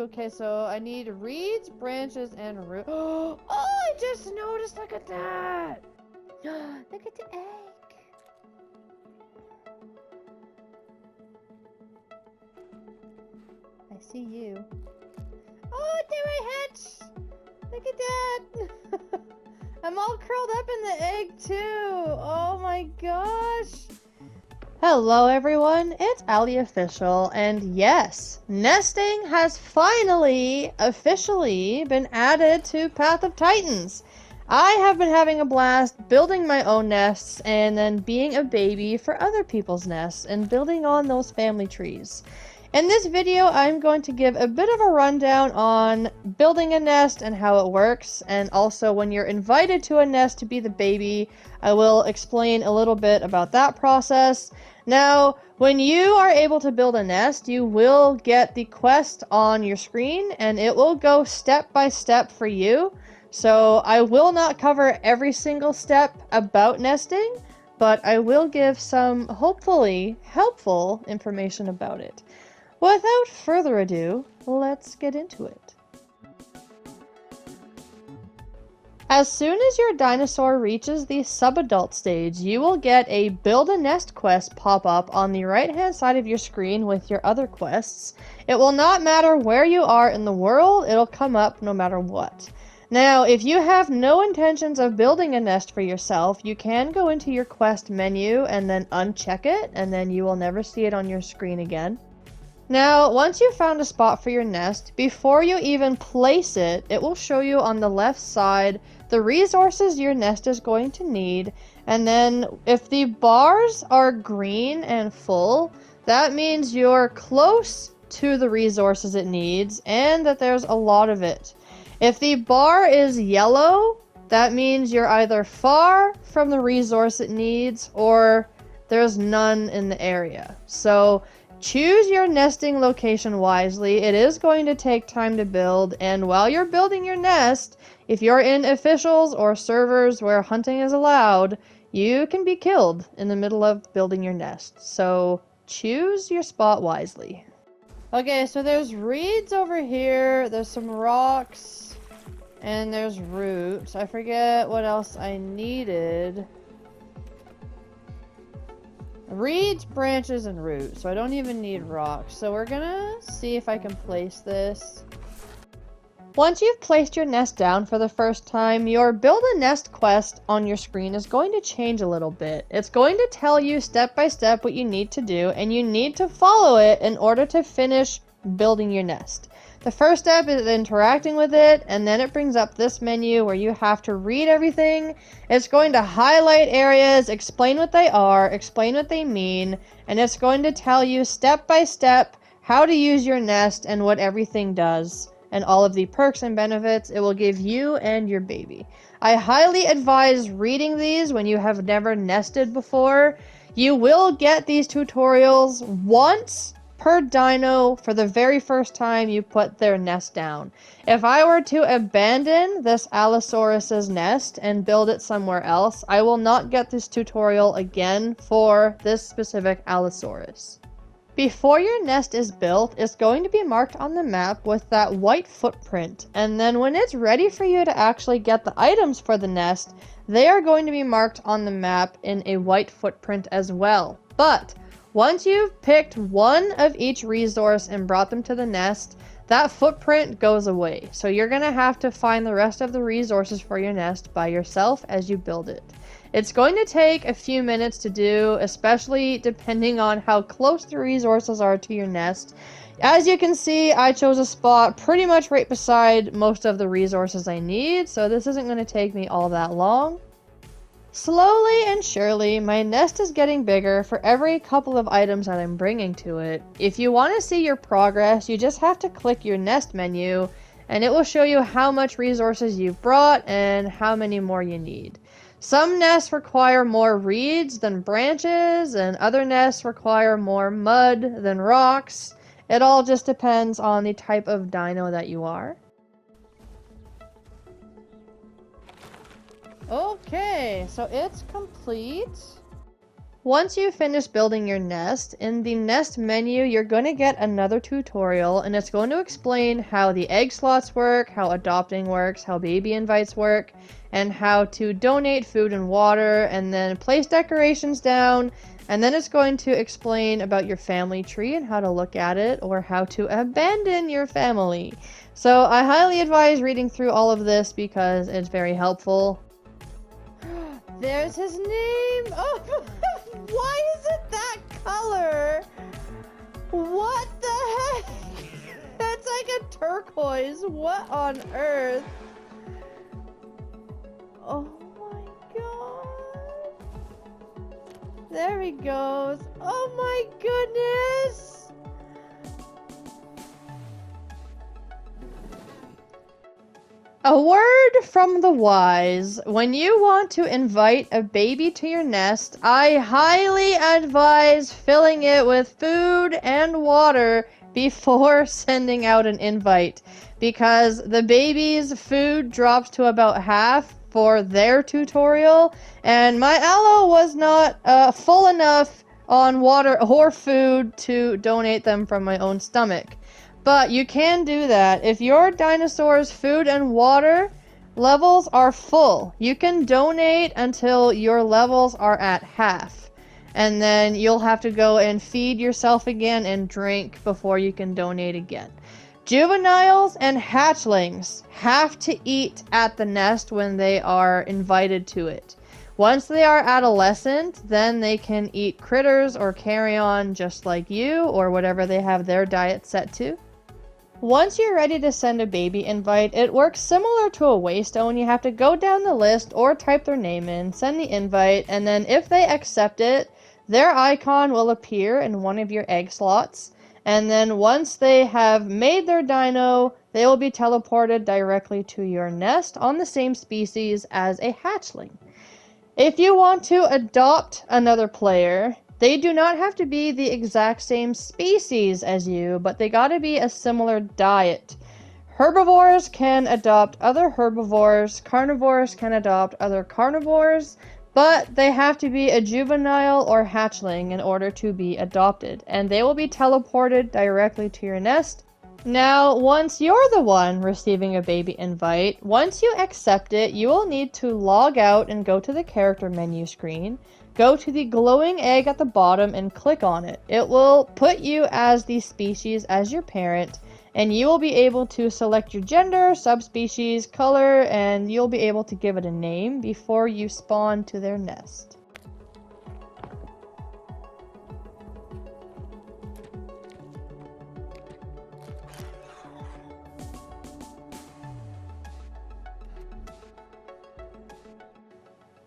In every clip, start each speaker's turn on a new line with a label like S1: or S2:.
S1: Okay, so I need reeds, branches, and root. Oh, I just noticed. Look at that. Look at the egg. I see you. Oh, there I hatch. Look at that. I'm all curled up in the egg too. Oh my gosh. Hello everyone, it's Ali Official, and yes, nesting has finally, officially been added to Path of Titans. I have been having a blast building my own nests and then being a baby for other people's nests and building on those family trees. In this video, I'm going to give a bit of a rundown on building a nest and how it works, and also when you're invited to a nest to be the baby, I will explain a little bit about that process. Now, when you are able to build a nest, you will get the quest on your screen, and it will go step by step for you. So I will not cover every single step about nesting, but I will give some hopefully helpful information about it. Without further ado, let's get into it. As soon as your dinosaur reaches the subadult stage, you will get a Build a Nest quest pop up on the right hand side of your screen with your other quests. It will not matter where you are in the world, it'll come up no matter what. Now, if you have no intentions of building a nest for yourself, you can go into your quest menu and then uncheck it, and then you will never see it on your screen again. Now, once you've found a spot for your nest, before you even place it, it will show you on the left side the resources your nest is going to need, and then if the bars are green and full, that means you're close to the resources it needs and that there's a lot of it. If the bar is yellow, that means you're either far from the resource it needs or there's none in the area. So choose your nesting location wisely. It is going to take time to build, and while you're building your nest, if you're in officials or servers where hunting is allowed, you can be killed in the middle of building your nest. So choose your spot wisely. Okay, so there's reeds over here, there's some rocks, and there's roots. I forget what else I needed. Reeds, branches, and roots, so I don't even need rocks. So we're gonna see if I can place this. Once you've placed your nest down for the first time, your Build a Nest quest on your screen is going to change a little bit. It's going to tell you step by step what you need to do, and you need to follow it in order to finish building your nest. The first step is interacting with it, and then it brings up this menu where you have to read everything. It's going to highlight areas, explain what they are, explain what they mean, and it's going to tell you step by step how to use your nest and what everything does, and all of the perks and benefits it will give you and your baby. I highly advise reading these when you have never nested before. You will get these tutorials once per dino for the very first time you put their nest down. If I were to abandon this Allosaurus's nest and build it somewhere else, I will not get this tutorial again for this specific Allosaurus. Before your nest is built, it's going to be marked on the map with that white footprint, and then when it's ready for you to actually get the items for the nest, they are going to be marked on the map in a white footprint as well. But once you've picked one of each resource and brought them to the nest, that footprint goes away. So you're going to have to find the rest of the resources for your nest by yourself as you build it. It's going to take a few minutes to do, especially depending on how close the resources are to your nest. As you can see, I chose a spot pretty much right beside most of the resources I need, so this isn't going to take me all that long. Slowly and surely, my nest is getting bigger for every couple of items that I'm bringing to it. If you want to see your progress, you just have to click your nest menu, and it will show you how much resources you've brought and how many more you need. Some nests require more reeds than branches, and other nests require more mud than rocks. It all just depends on the type of dino that you are. Okay, so it's complete. Once you finish building your nest, in the nest menu, you're going to get another tutorial, and it's going to explain how the egg slots work, how adopting works, how baby invites work, and how to donate food and water, and then place decorations down, and then it's going to explain about your family tree and how to look at it, or how to abandon your family. So I highly advise reading through all of this because it's very helpful. There's his name! Oh, why is it that color? What the heck? That's like a turquoise. What on earth? Oh my god. There he goes. Oh my goodness! A word from the wise. When you want to invite a baby to your nest, I highly advise filling it with food and water before sending out an invite, because the baby's food drops to about half for their tutorial, and my aloe was not full enough on water or food to donate them from my own stomach. But you can do that. If your dinosaur's food and water levels are full, you can donate until your levels are at half. And then you'll have to go and feed yourself again and drink before you can donate again. Juveniles and hatchlings have to eat at the nest when they are invited to it. Once they are adolescent, then they can eat critters or carrion just like you, or whatever they have their diet set to. Once you're ready to send a baby invite, it works similar to a waystone. You have to go down the list or type their name in, send the invite, and then if they accept it, their icon will appear in one of your egg slots. And then once they have made their dino, they will be teleported directly to your nest on the same species as a hatchling. If you want to adopt another player, they do not have to be the exact same species as you, but they gotta be a similar diet. Herbivores can adopt other herbivores, carnivores can adopt other carnivores, but they have to be a juvenile or hatchling in order to be adopted, and they will be teleported directly to your nest. Now, once you're the one receiving a baby invite, once you accept it, you will need to log out and go to the character menu screen. Go to the glowing egg at the bottom and click on it. It will put you as the species as your parent, and you will be able to select your gender, subspecies, color, and you'll be able to give it a name before you spawn to their nest.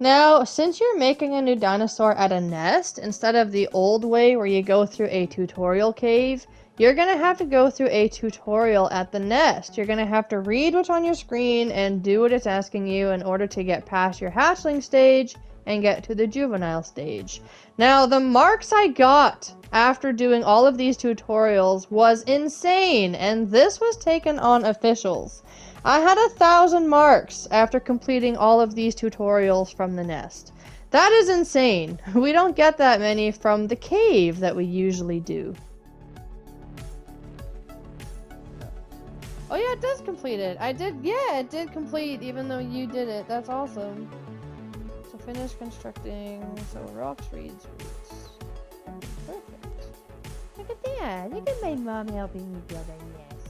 S1: Now, since you're making a new dinosaur at a nest, instead of the old way where you go through a tutorial cave, you're going to have to go through a tutorial at the nest. You're going to have to read what's on your screen and do what it's asking you in order to get past your hatchling stage and get to the juvenile stage. Now, the marks I got after doing all of these tutorials was insane, and this was taken on officials. I had 1,000 marks after completing all of these tutorials from the nest. That is insane. We don't get that many from the cave that we usually do. Oh yeah, it does complete it. It did complete even though you did it. That's awesome. So finish constructing. So rocks, reeds, roots. Perfect. Look at that. Look at my mom helping me build a nest.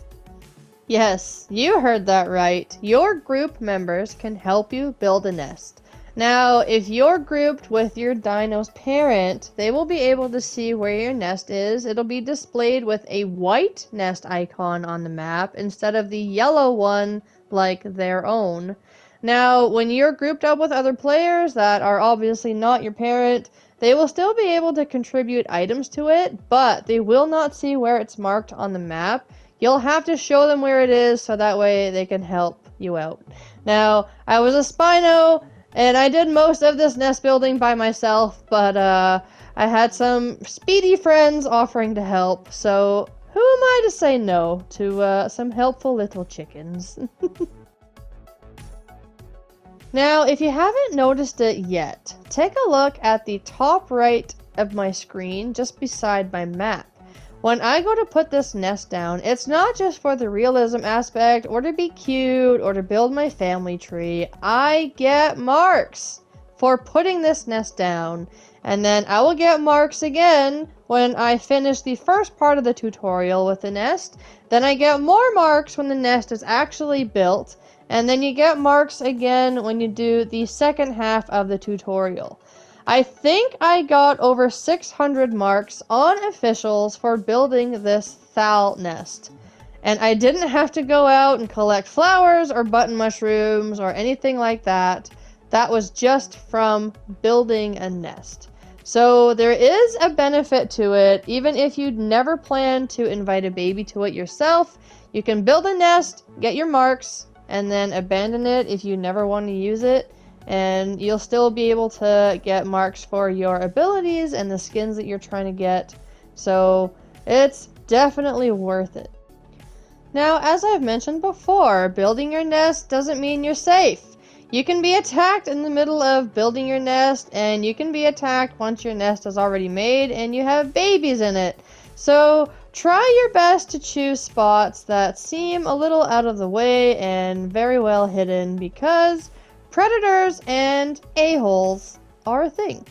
S1: Yes, you heard that right. Your group members can help you build a nest. Now, if you're grouped with your dino's parent, they will be able to see where your nest is. It'll be displayed with a white nest icon on the map instead of the yellow one like their own. Now, when you're grouped up with other players that are obviously not your parent, they will still be able to contribute items to it, but they will not see where it's marked on the map. You'll have to show them where it is so that way they can help you out. Now, I was a Spino, and I did most of this nest building by myself, but I had some speedy friends offering to help, so who am I to say no to some helpful little chickens? Now, if you haven't noticed it yet, take a look at the top right of my screen just beside my map. When I go to put this nest down, it's not just for the realism aspect or to be cute or to build my family tree. I get marks for putting this nest down, and then I will get marks again when I finish the first part of the tutorial with the nest. Then I get more marks when the nest is actually built, and then you get marks again when you do the second half of the tutorial. I think I got over 600 marks on officials for building this thal nest. And I didn't have to go out and collect flowers or button mushrooms or anything like that. That was just from building a nest. So there is a benefit to it. Even if you never plan to invite a baby to it yourself, you can build a nest, get your marks, and then abandon it if you never want to use it. And you'll still be able to get marks for your abilities and the skins that you're trying to get. So it's definitely worth it. Now, as I've mentioned before, building your nest doesn't mean you're safe. You can be attacked in the middle of building your nest, and you can be attacked once your nest is already made and you have babies in it. So try your best to choose spots that seem a little out of the way and very well hidden, because predators and a-holes are a thing.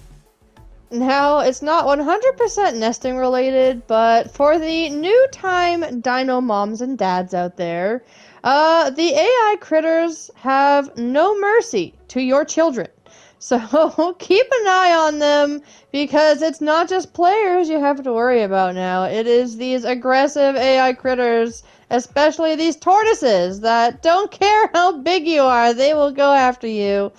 S1: Now, it's not 100% nesting related, but for the new time dino moms and dads out there, the AI critters have no mercy to your children. So keep an eye on them, because it's not just players you have to worry about now. It is these aggressive AI critters, especially these tortoises that don't care how big you are. They will go after you.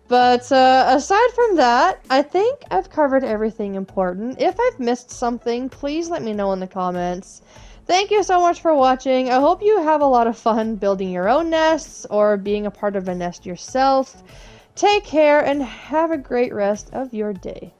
S1: But aside from that, I think I've covered everything important. If I've missed something, please let me know in the comments. Thank you so much for watching. I hope you have a lot of fun building your own nests or being a part of a nest yourself. Take care and have a great rest of your day.